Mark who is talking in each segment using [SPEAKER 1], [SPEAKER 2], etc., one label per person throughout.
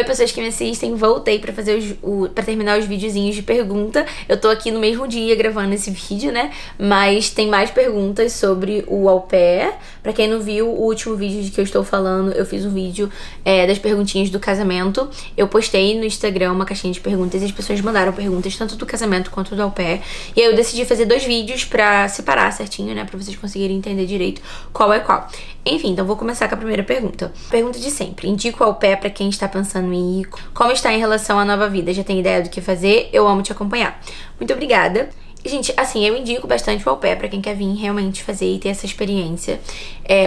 [SPEAKER 1] Oi, pessoas que me assistem, voltei pra fazer pra terminar os videozinhos de pergunta. Eu tô aqui no mesmo dia gravando esse vídeo, né? Mas tem mais perguntas sobre o au pair. Pra quem não viu o último vídeo de que eu estou falando, eu fiz um vídeo das perguntinhas do casamento. Eu postei no Instagram uma caixinha de perguntas e as pessoas mandaram perguntas tanto do casamento quanto do au pair. E aí eu decidi fazer 2 vídeos pra separar certinho, né? Pra vocês conseguirem entender direito qual é qual. Enfim, então vou começar com a primeira pergunta. Pergunta de sempre. Indico o au pair pra quem está pensando em ir. Como está em relação à nova vida? Já tem ideia do que fazer? Eu amo te acompanhar. Muito obrigada. Gente, assim, eu indico bastante o au pair pra quem quer vir realmente fazer e ter essa experiência.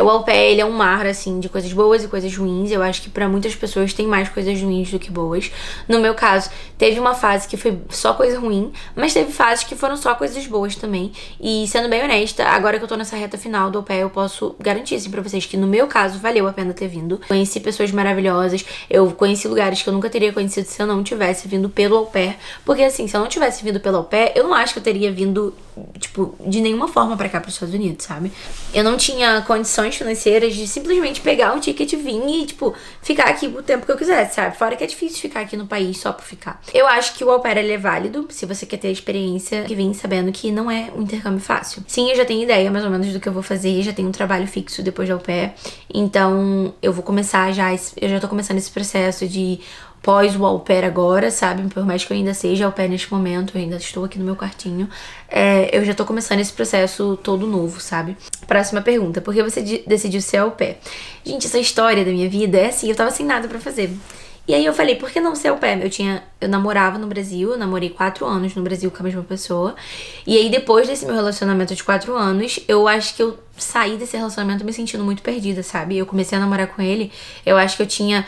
[SPEAKER 1] O au pair, ele é um mar, assim, de coisas boas e coisas ruins. Eu acho que pra muitas pessoas tem mais coisas ruins do que boas. No meu caso, teve uma fase que foi só coisa ruim, mas teve fases que foram só coisas boas também. E sendo bem honesta, agora que eu tô nessa reta final do au pair, eu posso garantir, assim, pra vocês que no meu caso, valeu a pena ter vindo. Conheci pessoas maravilhosas, eu conheci lugares que eu nunca teria conhecido se eu não tivesse vindo pelo au pair. Porque, assim, se eu não tivesse vindo pelo au pair, eu não acho que eu teria vindo, tipo, de nenhuma forma pra cá, pros Estados Unidos, sabe? Eu não tinha condições financeiras de simplesmente pegar um ticket, vir e, tipo, ficar aqui o tempo que eu quisesse, sabe? Fora que é difícil ficar aqui no país só por ficar. Eu acho que o au pair, ele é válido, se você quer ter a experiência que vem sabendo que não é um intercâmbio fácil. Sim, eu já tenho ideia, mais ou menos, do que eu vou fazer, já tenho um trabalho fixo depois do au pair, então eu vou começar eu já tô começando esse processo de pós o au pair agora, sabe? Por mais que eu ainda seja au pair neste momento, eu ainda estou aqui no meu quartinho, eu já tô começando esse processo todo novo, sabe? Próxima pergunta, por que você decidiu ser au pair? Gente, essa história da minha vida é assim, eu tava sem nada pra fazer. E aí eu falei, por que não ser au pair? Eu namorava no Brasil, eu namorei 4 anos no Brasil com a mesma pessoa. E aí depois desse meu relacionamento de 4 anos, eu acho que eu saí desse relacionamento me sentindo muito perdida, sabe? Eu comecei a namorar com ele, eu acho que eu tinha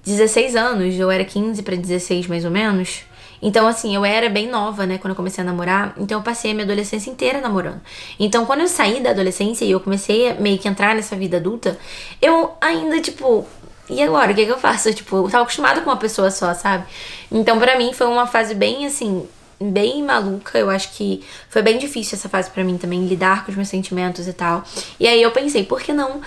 [SPEAKER 1] 16 anos, eu era 15 pra 16 mais ou menos. Então, assim, eu era bem nova, né, quando eu comecei a namorar. Então eu passei a minha adolescência inteira namorando. Então, quando eu saí da adolescência e eu comecei a meio que entrar nessa vida adulta, eu ainda, tipo, e agora? O que eu faço? Tipo, eu tava acostumada com uma pessoa só, sabe? Então, pra mim, foi uma fase bem, assim, bem maluca. Eu acho que foi bem difícil essa fase pra mim também, lidar com os meus sentimentos e tal. E aí eu pensei, por que não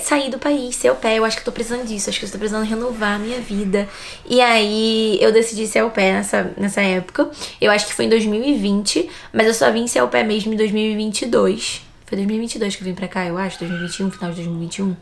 [SPEAKER 1] sair do país, ser au pair? Eu acho que eu tô precisando disso, acho que eu tô precisando renovar a minha vida. E aí eu decidi ser au pair nessa época. Eu acho que foi em 2020, mas eu só vim ser au pair mesmo em 2022. Foi 2022 que eu vim pra cá, eu acho, 2021, final de 2021.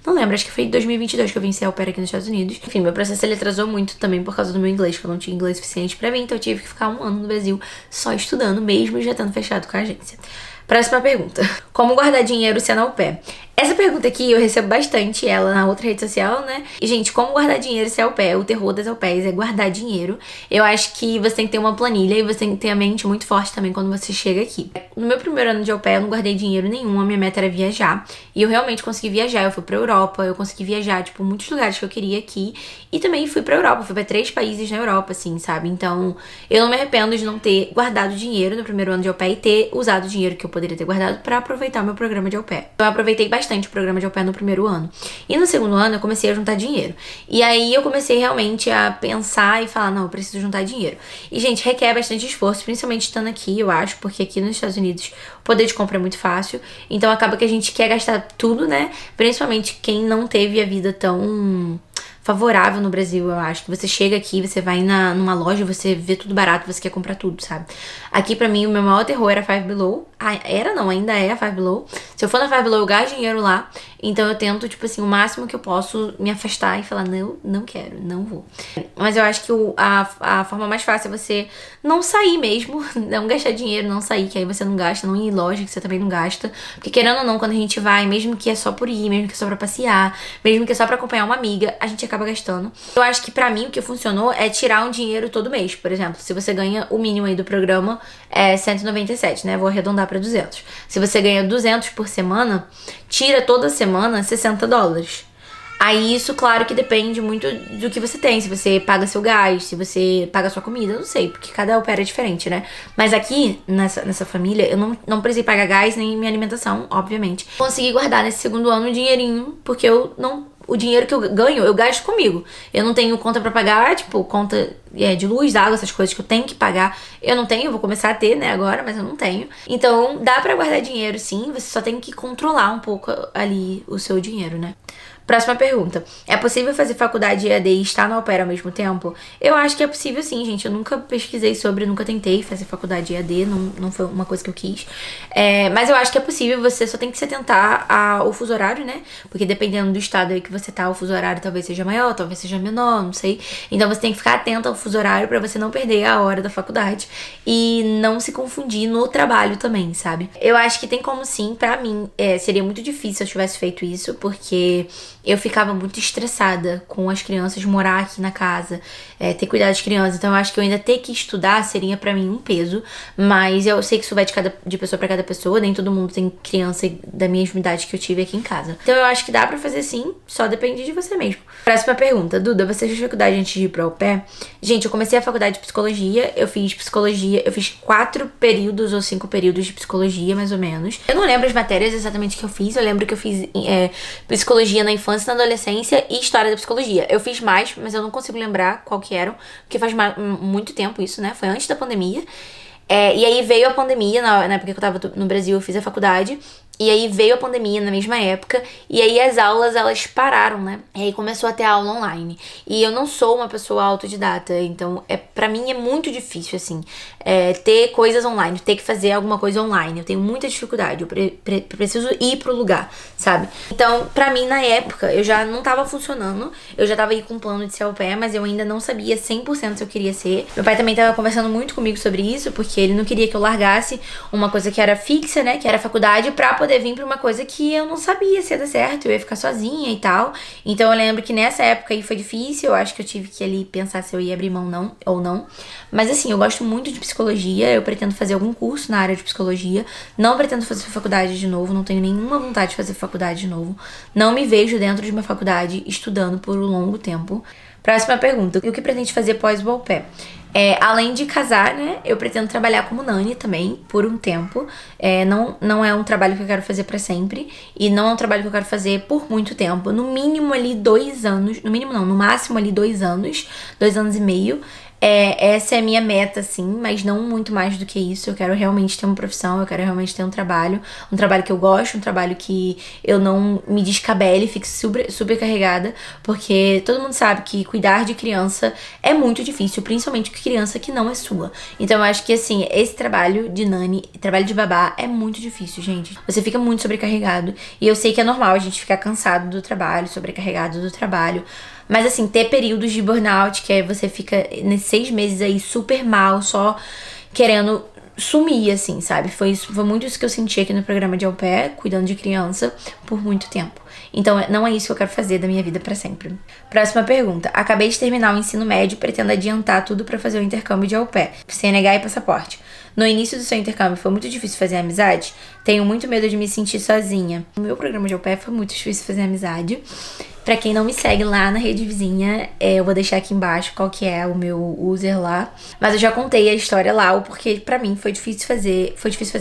[SPEAKER 1] Não lembro, acho que foi em 2022 que eu vim ser au pair aqui nos Estados Unidos. Enfim, meu processo ele atrasou muito também por causa do meu inglês, que eu não tinha inglês suficiente pra mim, então eu tive que ficar 1 ano no Brasil só estudando, mesmo já tendo fechado com a agência. Próxima pergunta. Como guardar dinheiro sendo au pair? Essa pergunta aqui eu recebo bastante ela na outra rede social, né? E, gente, como guardar dinheiro se é au pair? O terror das au pairs é guardar dinheiro. Eu acho que você tem que ter uma planilha e você tem que ter a mente muito forte também quando você chega aqui. No meu primeiro ano de au pair, eu não guardei dinheiro nenhum. A minha meta era viajar. E eu realmente consegui viajar. Eu fui pra Europa, eu consegui viajar, tipo, muitos lugares que eu queria aqui. E também fui pra Europa, fui pra 3 países na Europa, assim, sabe? Então, eu não me arrependo de não ter guardado dinheiro no primeiro ano de au pair e ter usado o dinheiro que eu poderia ter guardado pra aproveitar o meu programa de au pair. Eu aproveitei bastante o programa de au pair no primeiro ano. E no segundo ano eu comecei a juntar dinheiro. E aí eu comecei realmente a pensar e falar, não, eu preciso juntar dinheiro. E, gente, requer bastante esforço, principalmente estando aqui, eu acho, porque aqui nos Estados Unidos o poder de compra é muito fácil. Então acaba que a gente quer gastar tudo, né? Principalmente quem não teve a vida tão favorável no Brasil, eu acho. Que você chega aqui, você vai numa loja, você vê tudo barato, você quer comprar tudo, sabe? Aqui pra mim o meu maior terror era Five Below. Ainda é a Five Below. Se eu for na Five Below, eu gasto dinheiro lá. Então eu tento, tipo assim, o máximo que eu posso me afastar e falar, não quero, não vou. Mas eu acho que a forma mais fácil é você não sair mesmo, não gastar dinheiro, não sair, que aí você não gasta, não ir em loja, que você também não gasta. Porque querendo ou não, quando a gente vai, mesmo que é só por ir, mesmo que é só pra passear, mesmo que é só pra acompanhar uma amiga, a gente acaba gastando. Eu acho que pra mim o que funcionou é tirar um dinheiro todo mês. Por exemplo, se você ganha o mínimo aí do programa, é 197, né? Vou arredondar pra 200. Se você ganha 200 por semana, tira toda semana $60. Aí isso, claro que depende muito do que você tem. Se você paga seu gás, se você paga sua comida, eu não sei, porque cada au pair é diferente, né? Mas aqui, nessa família, eu não precisei pagar gás nem minha alimentação, obviamente. Consegui guardar nesse segundo ano um dinheirinho, porque o dinheiro que eu ganho, eu gasto comigo. Eu não tenho conta pra pagar, tipo, conta de luz, água, essas coisas que eu tenho que pagar. Eu não tenho, eu vou começar a ter, né, agora, mas eu não tenho. Então, dá pra guardar dinheiro, sim, você só tem que controlar um pouco ali o seu dinheiro, né? Próxima pergunta. É possível fazer faculdade EAD e estar no au pair ao mesmo tempo? Eu acho que é possível sim, gente. Eu nunca pesquisei sobre, nunca tentei fazer faculdade EAD, não foi uma coisa que eu quis. Mas eu acho que é possível, você só tem que se atentar ao fuso horário, né? Porque dependendo do estado aí que você tá, o fuso horário talvez seja maior, talvez seja menor, não sei. Então você tem que ficar atento ao fuso horário pra você não perder a hora da faculdade e não se confundir no trabalho também, sabe? Eu acho que tem como sim, pra mim, seria muito difícil se eu tivesse feito isso, porque eu ficava muito estressada com as crianças, morar aqui na casa, ter cuidado das crianças. Então eu acho que eu ainda ter que estudar seria pra mim um peso. Mas eu sei que isso vai de pessoa pra cada pessoa. Nem todo mundo tem criança da mesma idade que eu tive aqui em casa. Então eu acho que dá pra fazer sim, só depende de você mesmo. Próxima pergunta. Duda, você fez faculdade antes de ir pro au pair? Gente, eu comecei a faculdade de psicologia. Eu fiz 4 períodos ou 5 períodos de psicologia, mais ou menos. Eu não lembro as matérias exatamente que eu fiz. Eu lembro que eu fiz psicologia na infância, na adolescência e história da psicologia. Eu fiz mais, mas eu não consigo lembrar qual que eram, porque faz muito tempo isso, né? Foi antes da pandemia. E aí veio a pandemia, na época que eu tava no Brasil, eu fiz a faculdade. E aí veio a pandemia na mesma época. E aí as aulas, elas pararam, né? E aí começou a ter aula online. E eu não sou uma pessoa autodidata. Então, pra mim é muito difícil, assim, ter coisas online. Ter que fazer alguma coisa online. Eu tenho muita dificuldade. Eu preciso ir pro lugar, sabe? Então, pra mim, na época, eu já não tava funcionando. Eu já tava aí com um plano de ser au pair, mas eu ainda não sabia 100% se eu queria ser. Meu pai também tava conversando muito comigo sobre isso, porque ele não queria que eu largasse uma coisa que era fixa, né? Que era a faculdade, pra poder vir pra uma coisa que eu não sabia se ia dar certo, eu ia ficar sozinha e tal. Então eu lembro que nessa época aí foi difícil, eu acho que eu tive que ali pensar se eu ia abrir mão ou não. Mas assim, eu gosto muito de psicologia, eu pretendo fazer algum curso na área de psicologia, não pretendo fazer faculdade de novo, não tenho nenhuma vontade de fazer faculdade de novo, não me vejo dentro de uma faculdade estudando por um longo tempo. Próxima pergunta, o que pretende fazer pós o au pair? Além de casar, né, eu pretendo trabalhar como nani também, por um tempo. Não é um trabalho que eu quero fazer pra sempre. E não é um trabalho que eu quero fazer por muito tempo. No mínimo ali 2 anos. No mínimo não, no máximo ali 2 anos. 2 anos e meio. Essa é a minha meta, assim, mas não muito mais do que isso. Eu quero realmente ter uma profissão, eu quero realmente ter um trabalho que eu gosto, um trabalho que eu não me descabele, fique super carregada, porque todo mundo sabe que cuidar de criança é muito difícil, principalmente com criança que não é sua. Então eu acho que, assim, esse trabalho de nani, trabalho de babá, é muito difícil, gente. Você fica muito sobrecarregado, e eu sei que é normal a gente ficar cansado do trabalho, sobrecarregado do trabalho. Mas assim, ter períodos de burnout, que aí você fica nesses 6 meses aí super mal, só querendo sumir, assim, sabe? Foi muito isso que eu senti aqui no programa de au pair, cuidando de criança, por muito tempo. Então, não é isso que eu quero fazer da minha vida pra sempre. Próxima pergunta. Acabei de terminar o ensino médio, pretendo adiantar tudo pra fazer o intercâmbio de au pair, CNH e passaporte. No início do seu intercâmbio foi muito difícil fazer amizade? Tenho muito medo de me sentir sozinha. No meu programa de au pair foi muito difícil fazer amizade. Pra quem não me segue lá na Rede Vizinha, eu vou deixar aqui embaixo qual que é o meu user lá. Mas eu já contei a história lá, o porquê pra mim foi difícil fazer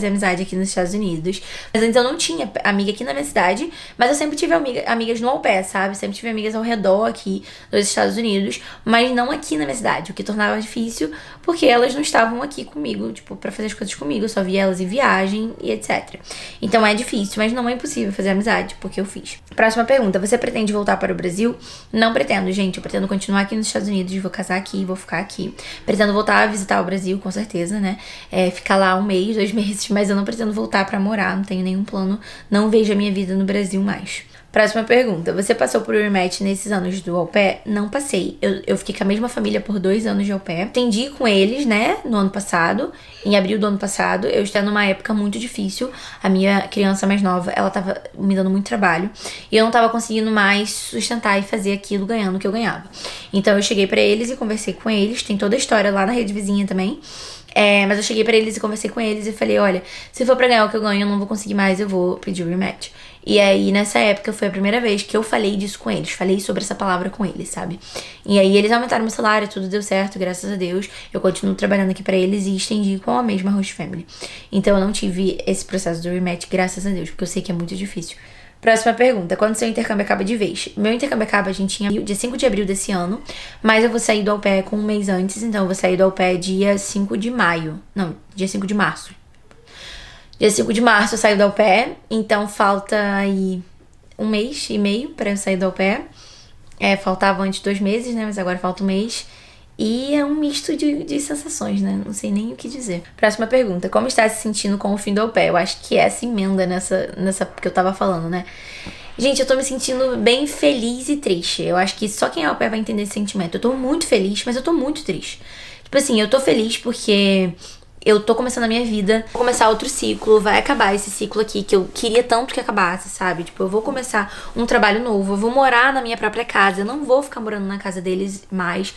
[SPEAKER 1] amizade aqui nos Estados Unidos. Mas antes eu não tinha amiga aqui na minha cidade, mas eu sempre tive amigas no au pair, sabe? Sempre tive amigas ao redor aqui nos Estados Unidos, mas não aqui na minha cidade, o que tornava difícil porque elas não estavam aqui comigo, tipo, pra fazer as coisas comigo. Eu só via elas em viagem e etc. Então é difícil, mas não é impossível fazer amizade, porque eu fiz. Próxima pergunta. Você pretende voltar para o Brasil? Não pretendo, gente. Eu pretendo continuar aqui nos Estados Unidos, vou casar aqui, vou ficar aqui. Pretendo voltar a visitar o Brasil, com certeza, né? Ficar lá 1 mês, 2 meses, mas eu não pretendo voltar pra morar, não tenho nenhum plano, não vejo a minha vida no Brasil mais. Próxima pergunta. Você passou por rematch nesses anos do au pair? Não passei. Eu fiquei com a mesma família por 2 anos de au pair. Atendi com eles, né, no ano passado, em abril do ano passado. Eu estava numa época muito difícil. A minha criança mais nova, ela tava me dando muito trabalho. E eu não tava conseguindo mais sustentar e fazer aquilo ganhando o que eu ganhava. Então eu cheguei pra eles e conversei com eles. Tem toda a história lá na Rede Vizinha também. Mas eu cheguei pra eles e conversei com eles e falei, olha, se for pra ganhar o que eu ganho, eu não vou conseguir mais, eu vou pedir o rematch. E aí, nessa época, foi a primeira vez que eu falei disso com eles. Falei sobre essa palavra com eles, sabe? E aí, eles aumentaram meu salário, tudo deu certo, graças a Deus. Eu continuo trabalhando aqui pra eles e estendi com a mesma host family. Então, eu não tive esse processo do rematch, graças a Deus, porque eu sei que é muito difícil. Próxima pergunta. Quando seu intercâmbio acaba de vez? Meu intercâmbio acaba, a gente tinha dia 5 de abril desse ano, mas eu vou sair do au pair com 1 mês antes, então eu vou sair do au pair dia 5 de maio. Não, dia 5 de março. Dia 5 de março eu saio do au pair, então falta aí um mês e meio pra eu sair do au pair. Faltava antes 2 meses, né? Mas agora falta um mês. E é um misto de sensações, né? Não sei nem o que dizer. Próxima pergunta. Como está se sentindo com o fim do au pair? Eu acho que essa emenda nessa que eu tava falando, né? Gente, eu tô me sentindo bem feliz e triste. Eu acho que só quem é au pair vai entender esse sentimento. Eu tô muito feliz, mas eu tô muito triste. Tipo assim, eu tô feliz porque eu tô começando a minha vida, vou começar outro ciclo, vai acabar esse ciclo aqui que eu queria tanto que acabasse, sabe? Tipo, eu vou começar um trabalho novo, eu vou morar na minha própria casa, eu não vou ficar morando na casa deles mais.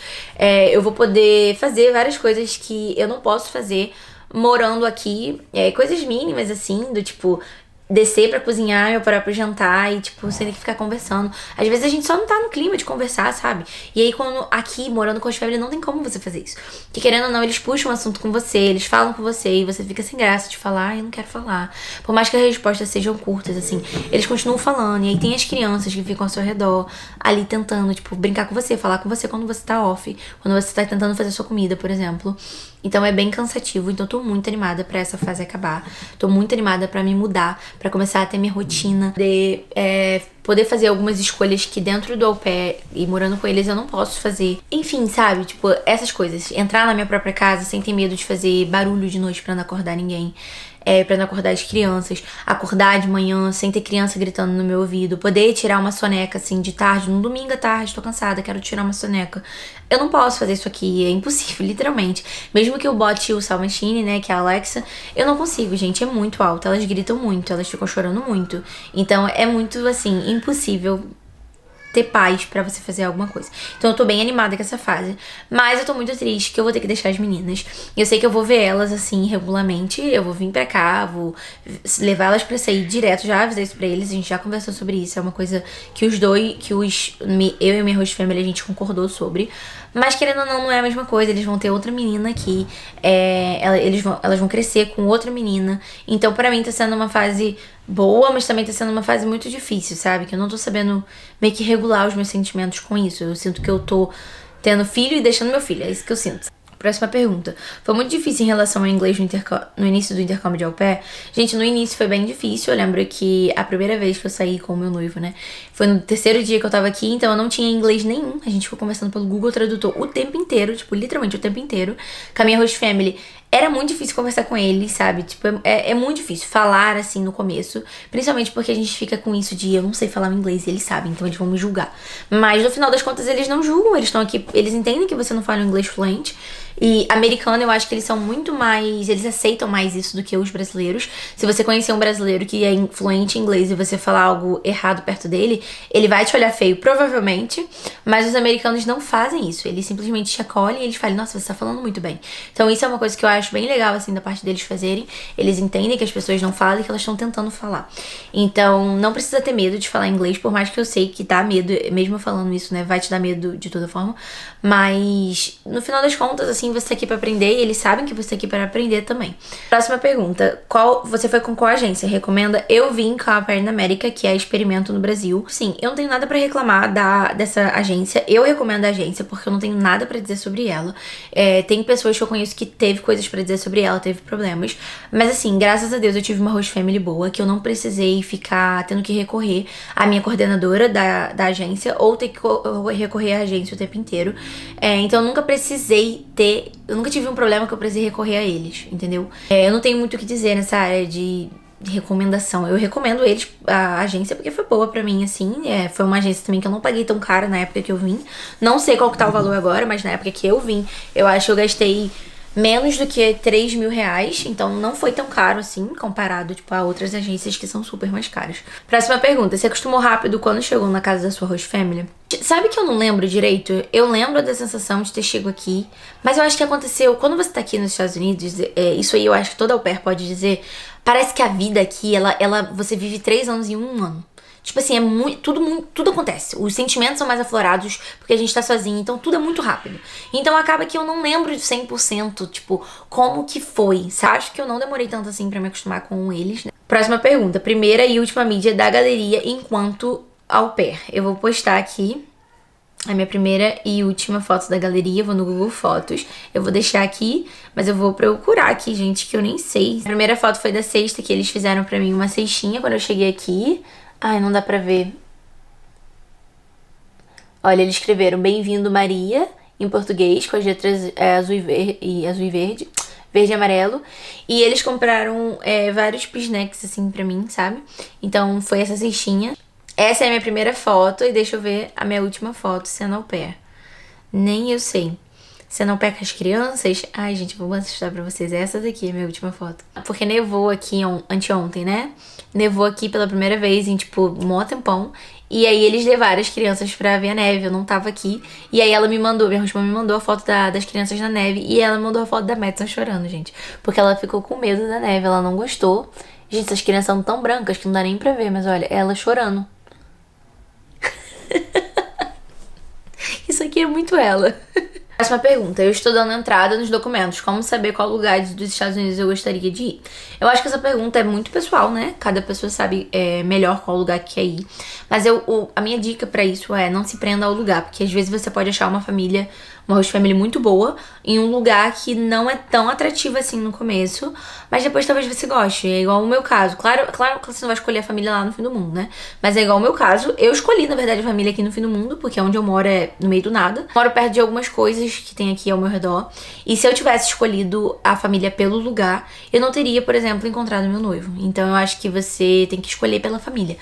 [SPEAKER 1] Eu vou poder fazer várias coisas que eu não posso fazer morando aqui, coisas mínimas assim, do tipo descer pra cozinhar meu próprio jantar e, tipo, você tem que ficar conversando. Às vezes a gente só não tá no clima de conversar, sabe? E aí, quando aqui, morando com as famílias, não tem como você fazer isso. Porque, querendo ou não, eles puxam um assunto com você, eles falam com você e você fica sem graça de falar, eu não quero falar. Por mais que as respostas sejam curtas, assim, eles continuam falando. E aí tem as crianças que ficam ao seu redor, ali tentando, tipo, brincar com você, falar com você quando você tá off, quando você tá tentando fazer sua comida, por exemplo. Então é bem cansativo, então eu tô muito animada pra essa fase acabar. Tô muito animada pra me mudar, pra começar a ter minha rotina, de poder fazer algumas escolhas que dentro do au pair e morando com eles eu não posso fazer. Enfim, sabe? Tipo, essas coisas. Entrar na minha própria casa sem ter medo de fazer barulho de noite pra não acordar ninguém. Pra não acordar as crianças, acordar de manhã sem ter criança gritando no meu ouvido, poder tirar uma soneca assim de tarde, num domingo à tarde, tô cansada, quero tirar uma soneca. Eu não posso fazer isso aqui, é impossível, literalmente. Mesmo que eu bote o Sound Machine, né, que é a Alexa, eu não consigo, gente, é muito alto, elas gritam muito, elas ficam chorando muito. Então é muito, assim, impossível ter paz pra você fazer alguma coisa. Então eu tô bem animada com essa fase. Mas eu tô muito triste que eu vou ter que deixar as meninas. Eu sei que eu vou ver elas, assim, regularmente. Eu vou vir pra cá, vou levar elas pra sair direto. Já avisei isso pra eles, a gente já conversou sobre isso. É uma coisa que eu e minha host family, a gente concordou sobre. Mas querendo ou não, não é a mesma coisa. Eles vão ter outra menina aqui. Elas vão crescer com outra menina. Então pra mim tá sendo uma fase boa, mas também tá sendo uma fase muito difícil, sabe? Que eu não tô sabendo meio que regular os meus sentimentos com isso. Eu sinto que eu tô tendo filho e deixando meu filho. É isso que eu sinto. Próxima pergunta. Foi muito difícil em relação ao inglês no início do intercâmbio de au pair? Gente, no início foi bem difícil. Eu lembro que a primeira vez que eu saí com o meu noivo, né? Foi no 3º dia que eu tava aqui, então eu não tinha inglês nenhum. A gente ficou conversando pelo Google Tradutor o tempo inteiro, tipo, literalmente o tempo inteiro. Com a minha host family. Era muito difícil conversar com eles, sabe? Tipo, é muito difícil falar, assim, no começo. Principalmente porque a gente fica com isso de eu não sei falar inglês e eles sabem, então eles vão me julgar. Mas no final das contas eles não julgam, eles estão aqui, eles entendem que você não fala inglês fluente. E americano, eu acho que eles são muito mais, eles aceitam mais isso do que os brasileiros. Se você conhecer um brasileiro que é fluente em inglês e você falar algo errado perto dele, ele vai te olhar feio, provavelmente. Mas os americanos não fazem isso. Eles simplesmente te acolhem e eles falam, nossa, você tá falando muito bem. Então isso é uma coisa que eu acho bem legal, assim, da parte deles fazerem. Eles entendem que as pessoas não falam e que elas estão tentando falar. Então não precisa ter medo de falar inglês, por mais que eu sei que dá medo, mesmo falando isso, né, vai te dar medo de toda forma. Mas no final das contas, assim, você tá aqui pra aprender e eles sabem que você tá aqui pra aprender também. Próxima pergunta. Você foi com qual agência? Recomenda? Eu vim com a Au Pair na América, que é Experimento no Brasil. Sim, eu não tenho nada pra reclamar dessa agência. Eu recomendo a agência porque eu não tenho nada pra dizer sobre ela. Tem pessoas que eu conheço que teve coisas pra dizer sobre ela, teve problemas. Mas assim, graças a Deus eu tive uma host family boa, que eu não precisei ficar tendo que recorrer à minha coordenadora da agência ou ter que recorrer à agência o tempo inteiro. Então eu nunca precisei eu nunca tive um problema que eu precisei recorrer a eles, entendeu? Eu não tenho muito o que dizer nessa área de recomendação. Eu recomendo a agência, porque foi boa pra mim, assim. Foi uma agência também que eu não paguei tão cara na época que eu vim. Não sei qual que tá o valor agora, mas na época que eu vim, eu acho que eu gastei menos do que 3 mil reais, então não foi tão caro assim, comparado, tipo, a outras agências que são super mais caras. Próxima pergunta. Você acostumou rápido quando chegou na casa da sua host family? Sabe que eu não lembro direito? Eu lembro da sensação de ter chegado aqui, mas eu acho que aconteceu, quando você tá aqui nos Estados Unidos, isso aí eu acho que toda au pair pode dizer, parece que a vida aqui, você vive 3 anos em 1 ano. Tipo assim, tudo acontece. Os sentimentos são mais aflorados porque a gente tá sozinho, então tudo é muito rápido. Então acaba que eu não lembro de 100%, tipo, como que foi. Sabe? Acho que eu não demorei tanto assim pra me acostumar com eles, né? Próxima pergunta. Primeira e última mídia da galeria enquanto au pair. Eu vou postar aqui a minha primeira e última foto da galeria. Eu vou no Google Fotos. Eu vou deixar aqui, mas eu vou procurar aqui, gente, que eu nem sei. A primeira foto foi da cesta, que eles fizeram pra mim uma cestinha quando eu cheguei aqui. Ai, não dá pra ver. Olha, eles escreveram Bem-vindo Maria, em português, com as letras azul e verde. Verde e amarelo. E eles compraram vários pisnecs, assim, pra mim, sabe? Então, foi essa cestinha. Essa é a minha primeira foto. E deixa eu ver a minha última foto sendo au pair. Nem eu sei. Sendo au pair com as crianças. Ai, gente, vou mostrar pra vocês. Essa daqui é a minha última foto. Porque nevou aqui anteontem, né? Nevou aqui pela primeira vez em, tipo, um mó tempão. E aí eles levaram as crianças pra ver a neve, eu não tava aqui. E aí ela me mandou, minha irmã me mandou a foto das crianças na neve. E ela mandou a foto da Madison chorando, gente. Porque ela ficou com medo da neve, ela não gostou. Gente, essas crianças são tão brancas que não dá nem pra ver, mas olha, ela chorando. Isso aqui é muito ela. Próxima pergunta. Eu estou dando entrada nos documentos. Como saber qual lugar dos Estados Unidos eu gostaria de ir? Eu acho que essa pergunta é muito pessoal, né? Cada pessoa sabe melhor qual lugar que quer ir. Mas a minha dica pra isso é não se prenda ao lugar. Porque às vezes você pode achar uma host family muito boa em um lugar que não é tão atrativo assim no começo, mas depois talvez você goste. É igual o meu caso. Claro que você não vai escolher a família lá no fim do mundo, né? Mas é igual o meu caso. Eu escolhi, na verdade, a família aqui no fim do mundo, porque onde eu moro é no meio do nada. Moro perto de algumas coisas que tem aqui ao meu redor. E se eu tivesse escolhido a família pelo lugar, eu não teria, por exemplo, encontrado meu noivo. Então eu acho que você tem que escolher pela família,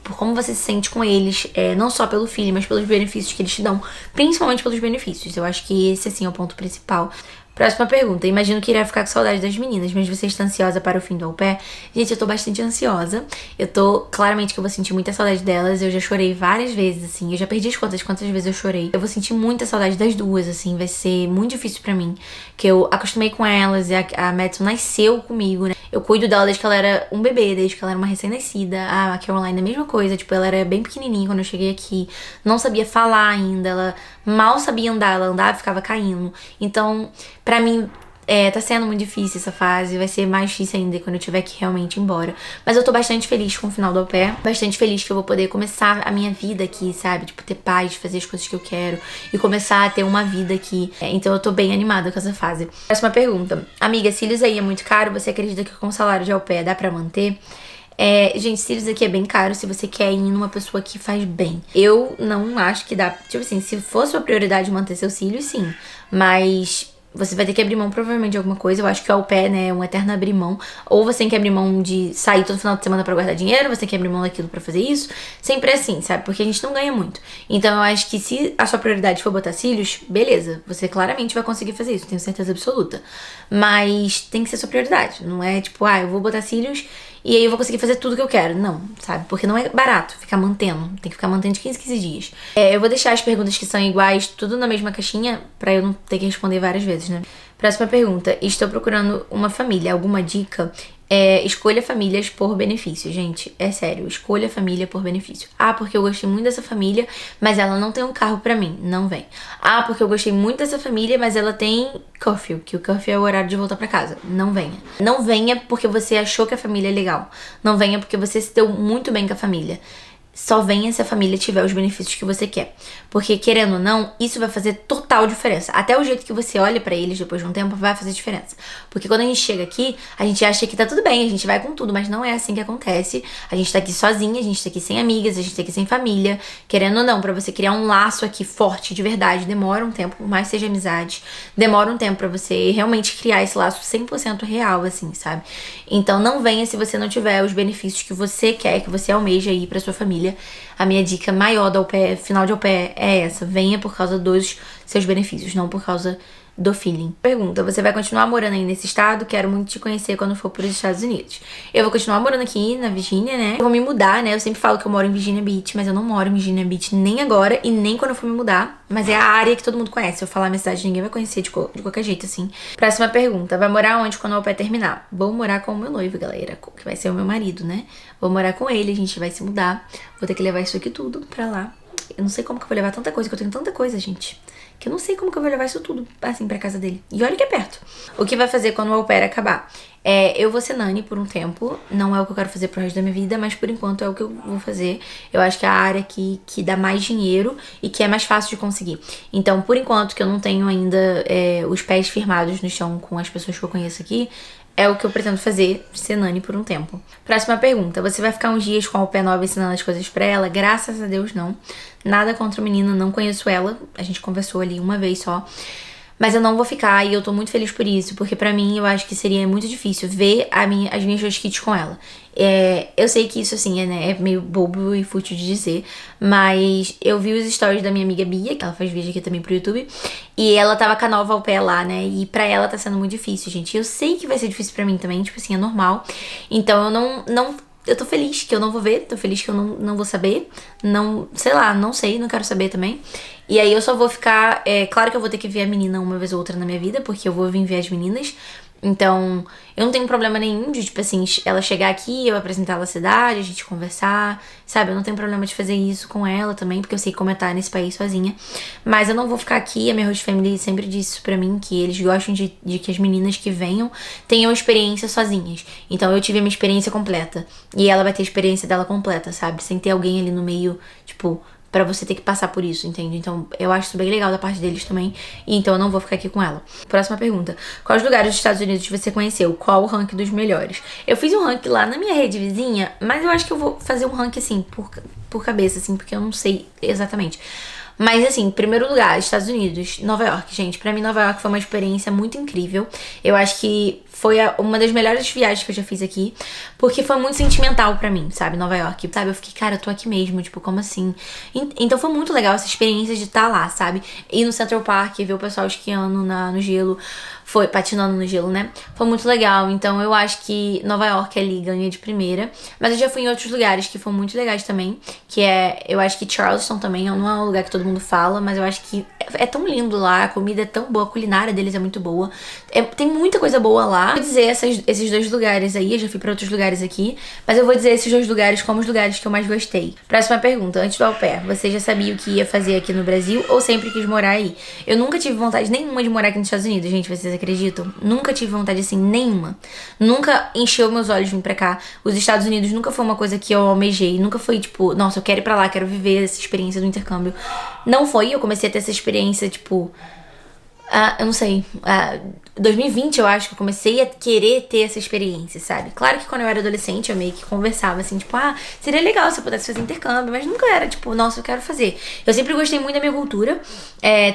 [SPEAKER 1] por como você se sente com eles, não só pelo filho, mas pelos benefícios que eles te dão, principalmente pelos benefícios. Eu acho que esse, assim, é o ponto principal. Próxima pergunta. Imagino que irá ficar com saudade das meninas, mas você está ansiosa para o fim do au pair? Gente, eu tô bastante ansiosa. Claramente que eu vou sentir muita saudade delas. Eu já chorei várias vezes, assim. Eu já perdi as contas de quantas vezes eu chorei. Eu vou sentir muita saudade das duas, assim. Vai ser muito difícil pra mim. Que eu acostumei com elas e a Madison nasceu comigo, né? Eu cuido dela desde que ela era um bebê, desde que ela era uma recém-nascida. A Caroline, a mesma coisa. Tipo, ela era bem pequenininha quando eu cheguei aqui. Não sabia falar ainda. Ela mal sabia andar. Ela andava e ficava caindo. Então, pra mim, tá sendo muito difícil essa fase. Vai ser mais difícil ainda quando eu tiver que realmente ir embora. Mas eu tô bastante feliz com o final do au pair. Bastante feliz que eu vou poder começar a minha vida aqui, sabe? Tipo, ter paz, fazer as coisas que eu quero. E começar a ter uma vida aqui. Então eu tô bem animada com essa fase. Próxima pergunta. Amiga, cílios aí é muito caro? Você acredita que com o salário de au pair dá pra manter? Gente, cílios aqui é bem caro se você quer ir numa pessoa que faz bem. Eu não acho que dá. Tipo assim, se for sua prioridade manter seus cílios, sim. Mas você vai ter que abrir mão provavelmente de alguma coisa. Eu acho que o au pair, né, é um eterno abrir mão. Ou você tem que abrir mão de sair todo final de semana pra guardar dinheiro, você tem que abrir mão daquilo pra fazer isso. Sempre é assim, sabe? Porque a gente não ganha muito. Então eu acho que se a sua prioridade for botar cílios, beleza. Você claramente vai conseguir fazer isso, tenho certeza absoluta. Mas tem que ser sua prioridade. Não é tipo, eu vou botar cílios e aí eu vou conseguir fazer tudo que eu quero. Não, sabe? Porque não é barato ficar mantendo. Tem que ficar mantendo de 15 em 15 dias. Eu vou deixar as perguntas que são iguais, tudo na mesma caixinha, pra eu não ter que responder várias vezes, né? Próxima pergunta. Estou procurando uma família. Alguma dica? Escolha famílias por benefício, gente. É sério, escolha família por benefício. Porque eu gostei muito dessa família, mas ela não tem um carro pra mim. Não vem. Porque eu gostei muito dessa família, mas ela tem curfew, que o curfew é o horário de voltar pra casa. Não venha. Não venha porque você achou que a família é legal. Não venha porque você se deu muito bem com a família. Só venha se a família tiver os benefícios que você quer. Porque, querendo ou não, isso vai fazer total diferença. Até o jeito que você olha pra eles depois de um tempo vai fazer diferença. Porque quando a gente chega aqui, a gente acha que tá tudo bem, a gente vai com tudo, mas não é assim que acontece. A gente tá aqui sozinha, a gente tá aqui sem amigas, a gente tá aqui sem família. Querendo ou não, pra você criar um laço aqui forte, de verdade, demora um tempo, por mais que seja amizade. Demora um tempo pra você realmente criar esse laço 100% real, assim, sabe? Então não venha se você não tiver os benefícios que você quer, que você almeja ir pra sua família. A minha dica maior do au pair, final de au pair, é essa. Venha por causa dos seus benefícios, não por causa do feeling. Pergunta, você vai continuar morando aí nesse estado? Quero muito te conhecer quando for para os Estados Unidos. Eu vou continuar morando aqui na Virgínia, né? Eu vou me mudar, né? Eu sempre falo que eu moro em Virginia Beach, mas eu não moro em Virginia Beach nem agora e nem quando eu for me mudar. Mas é a área que todo mundo conhece. Se eu falar a minha cidade, ninguém vai conhecer de qualquer jeito, assim. Próxima pergunta, vai morar onde quando o au pair terminar? Vou morar com o meu noivo, galera, que vai ser o meu marido, né? Vou morar com ele, a gente vai se mudar. Vou ter que levar isso aqui tudo pra lá. Eu não sei como que eu vou levar tanta coisa, que eu tenho tanta coisa, gente, que eu não sei como que eu vou levar isso tudo, assim, pra casa dele. E olha que é perto. O que vai fazer quando o au pair acabar? Eu vou ser nani por um tempo. Não é o que eu quero fazer pro resto da minha vida, mas por enquanto é o que eu vou fazer. Eu acho que é a área que dá mais dinheiro e que é mais fácil de conseguir. Então, por enquanto que eu não tenho ainda os pés firmados no chão com as pessoas que eu conheço aqui, é o que eu pretendo fazer, ser nani por um tempo. Próxima pergunta. Você vai ficar uns dias com a au pair nova ensinando as coisas pra ela? Graças a Deus, não. Nada contra a menina, não conheço ela. A gente conversou ali uma vez só. Mas eu não vou ficar e eu tô muito feliz por isso, porque pra mim eu acho que seria muito difícil ver as minhas duas kits com ela. Eu sei que isso, assim, é meio bobo e fútil de dizer, mas eu vi os stories da minha amiga Bia, que ela faz vídeo aqui também pro YouTube, e ela tava com a nova au pair lá, né, e pra ela tá sendo muito difícil, gente. Eu sei que vai ser difícil pra mim também, tipo assim, é normal. Então eu tô feliz que eu não vou ver, tô feliz que eu não vou saber, sei lá, não sei, não quero saber também. E aí eu só vou ficar, claro que eu vou ter que ver a menina uma vez ou outra na minha vida, porque eu vou vir ver as meninas. Então, eu não tenho problema nenhum de, tipo assim, ela chegar aqui, eu apresentar ela à cidade, a gente conversar, sabe? Eu não tenho problema de fazer isso com ela também, porque eu sei como é estar nesse país sozinha. Mas eu não vou ficar aqui, a minha host family sempre disse isso pra mim, que eles gostam de que as meninas que venham tenham experiência sozinhas. Então, eu tive a minha experiência completa. E ela vai ter a experiência dela completa, sabe? Sem ter alguém ali no meio, tipo, pra você ter que passar por isso, entende? Então, eu acho isso bem legal da parte deles também. E então, eu não vou ficar aqui com ela. Próxima pergunta. Quais lugares dos Estados Unidos você conheceu? Qual o ranking dos melhores? Eu fiz um ranking lá na minha rede vizinha, mas eu acho que eu vou fazer um ranking, assim, por cabeça, assim, porque eu não sei exatamente. Mas, assim, primeiro lugar, Estados Unidos, Nova York, gente. Pra mim, Nova York foi uma experiência muito incrível. Eu acho que foi uma das melhores viagens que eu já fiz aqui, porque foi muito sentimental pra mim, sabe? Nova York, sabe? Eu fiquei, cara, eu tô aqui mesmo, tipo, como assim? Então foi muito legal essa experiência de estar lá, sabe? Ir no Central Park, ver o pessoal esquiando no gelo, patinando no gelo, né? Foi muito legal. Então eu acho que Nova York ali ganha de primeira. Mas eu já fui em outros lugares que foram muito legais também, eu acho que Charleston também não é um lugar que todo mundo fala, mas eu acho que é tão lindo lá, a comida é tão boa, a culinária deles é muito boa. Tem muita coisa boa lá. Vou dizer esses dois lugares aí, eu já fui pra outros lugares aqui, mas eu vou dizer esses dois lugares como os lugares que eu mais gostei. Próxima pergunta, antes do au pair, você já sabia o que ia fazer aqui no Brasil ou sempre quis morar aí? Eu nunca tive vontade nenhuma de morar aqui nos Estados Unidos, gente, vocês acreditam? Nunca tive vontade assim, nenhuma. Nunca encheu meus olhos vir pra cá. Os Estados Unidos nunca foi uma coisa que eu almejei, nunca foi tipo, nossa, eu quero ir pra lá, quero viver essa experiência do intercâmbio. Não foi, eu comecei a ter essa experiência, tipo, eu não sei, 2020 eu acho que eu comecei a querer ter essa experiência, sabe? Claro que quando eu era adolescente eu meio que conversava assim, tipo, seria legal se eu pudesse fazer intercâmbio, mas nunca era tipo, nossa, eu quero fazer. Eu sempre gostei muito da minha cultura,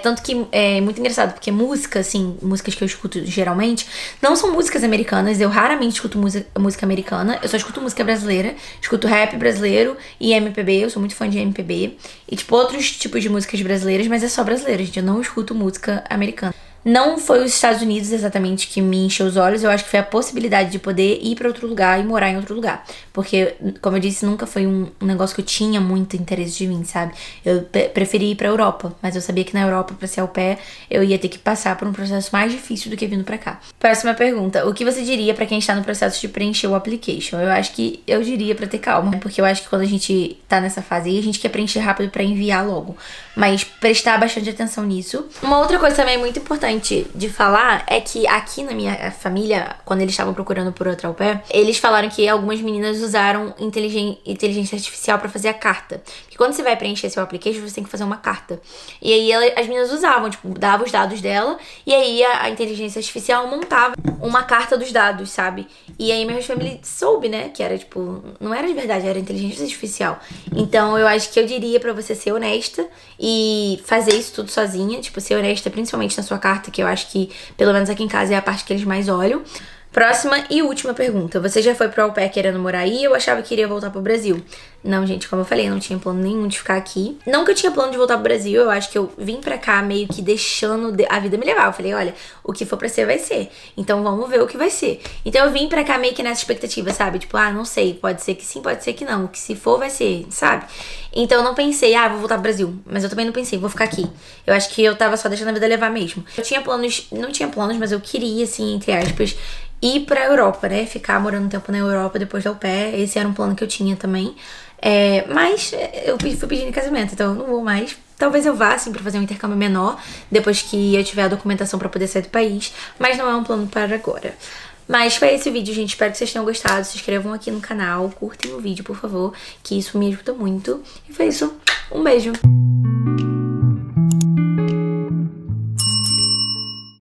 [SPEAKER 1] tanto que é muito engraçado, porque música, assim, músicas que eu escuto geralmente, não são músicas americanas, eu raramente escuto música americana, eu só escuto música brasileira, escuto rap brasileiro e MPB, eu sou muito fã de MPB, e tipo, outros tipos de músicas brasileiras, mas é só brasileira, gente, eu não escuto música americana. Não foi os Estados Unidos exatamente que me encheu os olhos, eu acho que foi a possibilidade de poder ir pra outro lugar e morar em outro lugar. Porque, como eu disse, nunca foi um negócio que eu tinha muito interesse de mim, sabe? Eu preferi ir pra Europa, mas eu sabia que na Europa, pra ser au pair, eu ia ter que passar por um processo mais difícil do que vindo pra cá. Próxima pergunta, o que você diria pra quem está no processo de preencher o application? Eu acho que eu diria pra ter calma, porque eu acho que quando a gente tá nessa fase aí, a gente quer preencher rápido pra enviar logo. Mas prestar bastante atenção nisso. Uma outra coisa também muito importante de falar é que aqui na minha família, quando eles estavam procurando por outra au pair, eles falaram que algumas meninas usaram inteligência artificial pra fazer a carta. Porque quando você vai preencher seu application, você tem que fazer uma carta. E aí as meninas usavam, tipo, davam os dados dela e aí a inteligência artificial montava uma carta dos dados, sabe? E aí minha família soube, né, que era, tipo, não era de verdade, era inteligência artificial. Então eu acho que eu diria pra você ser honesta e fazer isso tudo sozinha, tipo, ser honesta principalmente na sua carta, que eu acho que, pelo menos aqui em casa, é a parte que eles mais olham. Próxima e última pergunta. Você já foi pro au pair querendo morar aí ou achava que iria voltar pro Brasil? Não, gente, como eu falei, eu não tinha plano nenhum de ficar aqui. Não que eu tinha plano de voltar pro Brasil, eu acho que eu vim pra cá meio que deixando a vida me levar. Eu falei, olha, o que for pra ser, vai ser. Então vamos ver o que vai ser. Então eu vim pra cá meio que nessa expectativa, sabe? Tipo, não sei, pode ser que sim, pode ser que não. O que se for, vai ser, sabe? Então eu não pensei, vou voltar pro Brasil. Mas eu também não pensei, vou ficar aqui. Eu acho que eu tava só deixando a vida levar mesmo. Eu tinha planos, não tinha planos, mas eu queria, assim, entre aspas, ir pra Europa, né? Ficar morando um tempo na Europa depois da au pair. Esse era um plano que eu tinha também. Mas eu fui pedindo em casamento, então eu não vou mais. Talvez eu vá, assim, pra fazer um intercâmbio menor, depois que eu tiver a documentação pra poder sair do país. Mas não é um plano para agora. Mas foi esse o vídeo, gente. Espero que vocês tenham gostado. Se inscrevam aqui no canal, curtem o vídeo, por favor, que isso me ajuda muito. E foi isso. Um beijo!